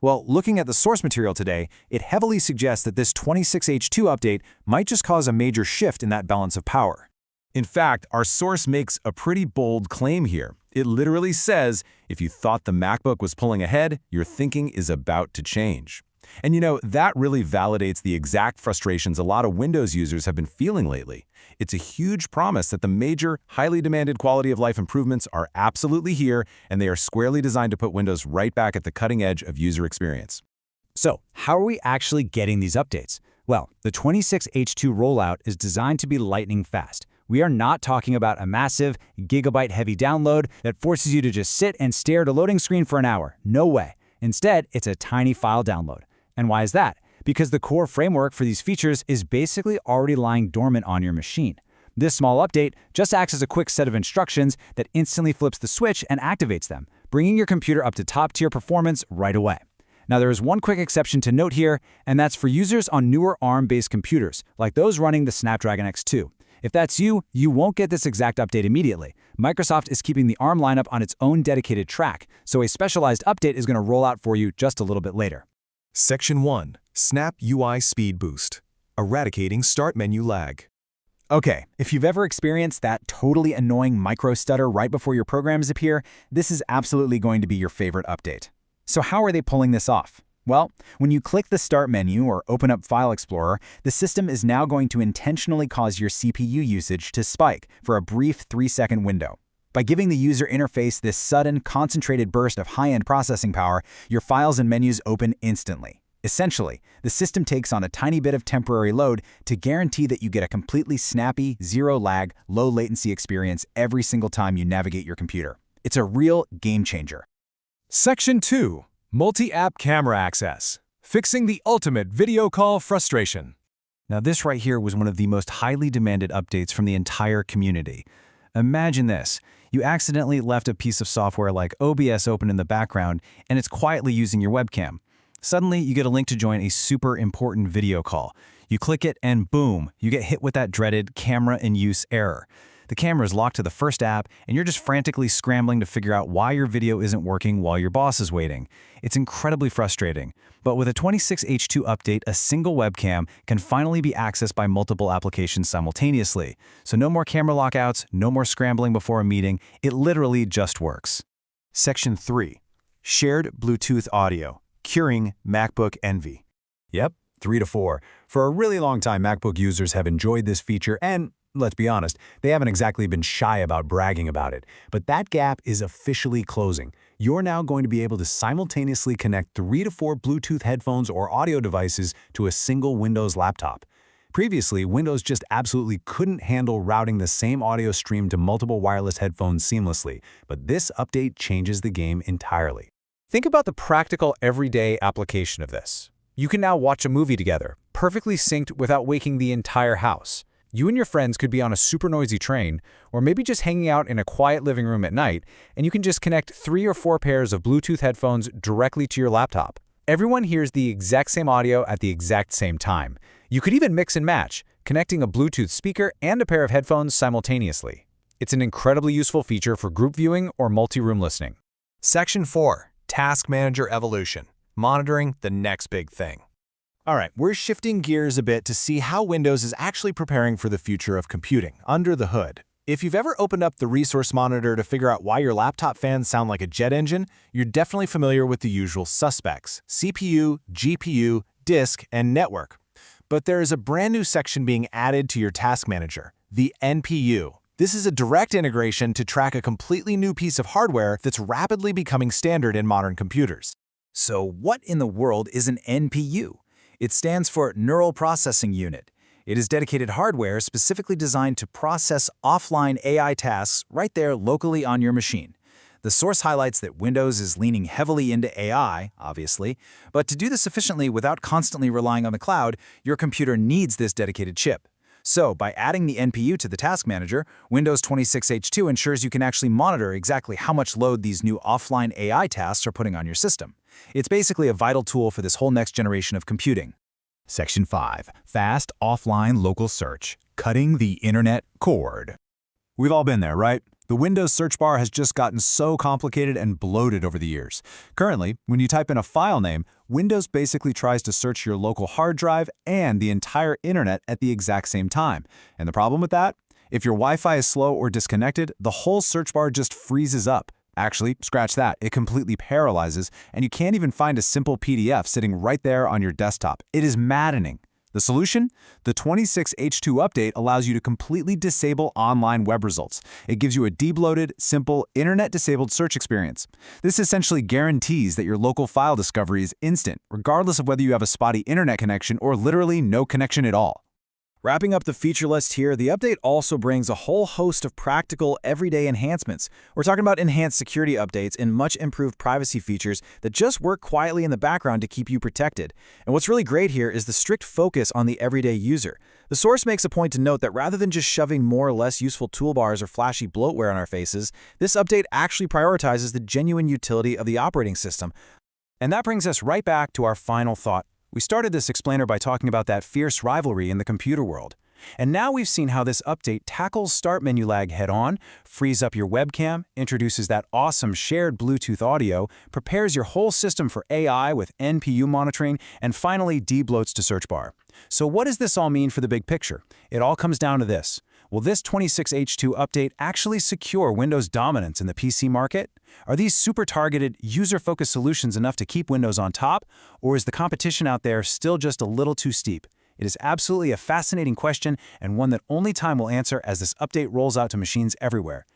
Well, looking at the source material today, it heavily suggests that this 26H2 update might just cause a major shift in that balance of power. In fact, our source makes a pretty bold claim here. It literally says, if you thought the MacBook was pulling ahead, your thinking is about to change. And that really validates the exact frustrations a lot of Windows users have been feeling lately. It's a huge promise that the major, highly demanded quality of life improvements are absolutely here, and they are squarely designed to put Windows right back at the cutting edge of user experience. So, how are we actually getting these updates? Well, the 26H2 rollout is designed to be lightning fast. We are not talking about a massive, gigabyte-heavy download that forces you to just sit and stare at a loading screen for an hour. No way. Instead, it's a tiny file download. And why is that? Because the core framework for these features is basically already lying dormant on your machine. This small update just acts as a quick set of instructions that instantly flips the switch and activates them, bringing your computer up to top-tier performance right away. Now, there is one quick exception to note here, and that's for users on newer ARM-based computers, like those running the Snapdragon X2. If that's you, you won't get this exact update immediately. Microsoft is keeping the ARM lineup on its own dedicated track, so a specialized update is going to roll out for you just a little bit later. Section 1. Snap UI Speed Boost. Eradicating Start Menu Lag. Okay, if you've ever experienced that totally annoying micro stutter right before your programs appear, this is absolutely going to be your favorite update. So how are they pulling this off? Well, when you click the Start menu or open up File Explorer, the system is now going to intentionally cause your CPU usage to spike for a brief 3-second window. By giving the user interface this sudden, concentrated burst of high-end processing power, your files and menus open instantly. Essentially, the system takes on a tiny bit of temporary load to guarantee that you get a completely snappy, zero-lag, low-latency experience every single time you navigate your computer. It's a real game changer. Section 2. Multi-app Camera Access. Fixing the ultimate video call frustration. Now, this right here was one of the most highly demanded updates from the entire community. Imagine this. You accidentally left a piece of software like OBS open in the background, and it's quietly using your webcam. Suddenly, you get a link to join a super important video call. You click it, and boom, you get hit with that dreaded camera in use error. The camera is locked to the first app, and you're just frantically scrambling to figure out why your video isn't working while your boss is waiting. It's incredibly frustrating. But with a 26H2 update, a single webcam can finally be accessed by multiple applications simultaneously. So no more camera lockouts, no more scrambling before a meeting. It literally just works. Section 3. Shared Bluetooth Audio. Curing MacBook Envy. Yep, 3 to 4. For a really long time, MacBook users have enjoyed this feature, and let's be honest, they haven't exactly been shy about bragging about it. But that gap is officially closing. You're now going to be able to simultaneously connect 3 to 4 Bluetooth headphones or audio devices to a single Windows laptop. Previously, Windows just absolutely couldn't handle routing the same audio stream to multiple wireless headphones seamlessly, but this update changes the game entirely. Think about the practical, everyday application of this. You can now watch a movie together, perfectly synced without waking the entire house. You and your friends could be on a super noisy train, or maybe just hanging out in a quiet living room at night, and you can just connect 3 or 4 pairs of Bluetooth headphones directly to your laptop. Everyone hears the exact same audio at the exact same time. You could even mix and match, connecting a Bluetooth speaker and a pair of headphones simultaneously. It's an incredibly useful feature for group viewing or multi-room listening. Section 4. Task Manager Evolution. Monitoring the next big thing. All right, we're shifting gears a bit to see how Windows is actually preparing for the future of computing, under the hood. If you've ever opened up the Resource Monitor to figure out why your laptop fans sound like a jet engine, you're definitely familiar with the usual suspects: CPU, GPU, disk, and network. But there is a brand new section being added to your Task Manager, the NPU. This is a direct integration to track a completely new piece of hardware that's rapidly becoming standard in modern computers. So what in the world is an NPU? It stands for Neural Processing Unit. It is dedicated hardware specifically designed to process offline AI tasks right there locally on your machine. The source highlights that Windows is leaning heavily into AI, obviously, but to do this efficiently without constantly relying on the cloud, your computer needs this dedicated chip. So, by adding the NPU to the Task Manager, Windows 26H2 ensures you can actually monitor exactly how much load these new offline AI tasks are putting on your system. It's basically a vital tool for this whole next generation of computing. Section 5. Fast Offline Local Search. Cutting the Internet Cord. We've all been there, right? The Windows search bar has just gotten so complicated and bloated over the years. Currently, when you type in a file name, Windows basically tries to search your local hard drive and the entire internet at the exact same time. And the problem with that? If your Wi-Fi is slow or disconnected, the whole search bar just freezes up. Actually, scratch that, it completely paralyzes, and you can't even find a simple PDF sitting right there on your desktop. It is maddening. The solution? The 26H2 update allows you to completely disable online web results. It gives you a debloated, simple, internet-disabled search experience. This essentially guarantees that your local file discovery is instant, regardless of whether you have a spotty internet connection or literally no connection at all. Wrapping up the feature list here, the update also brings a whole host of practical, everyday enhancements. We're talking about enhanced security updates and much improved privacy features that just work quietly in the background to keep you protected. And what's really great here is the strict focus on the everyday user. The source makes a point to note that rather than just shoving more or less useful toolbars or flashy bloatware on our faces, this update actually prioritizes the genuine utility of the operating system. And that brings us right back to our final thought. We started this explainer by talking about that fierce rivalry in the computer world. And now we've seen how this update tackles start menu lag head-on, frees up your webcam, introduces that awesome shared Bluetooth audio, prepares your whole system for AI with NPU monitoring, and finally debloats to search bar. So what does this all mean for the big picture? It all comes down to this. Will this 26H2 update actually secure Windows dominance in the PC market? Are these super targeted, user-focused solutions enough to keep Windows on top, or is the competition out there still just a little too steep? It is absolutely a fascinating question and one that only time will answer as this update rolls out to machines everywhere.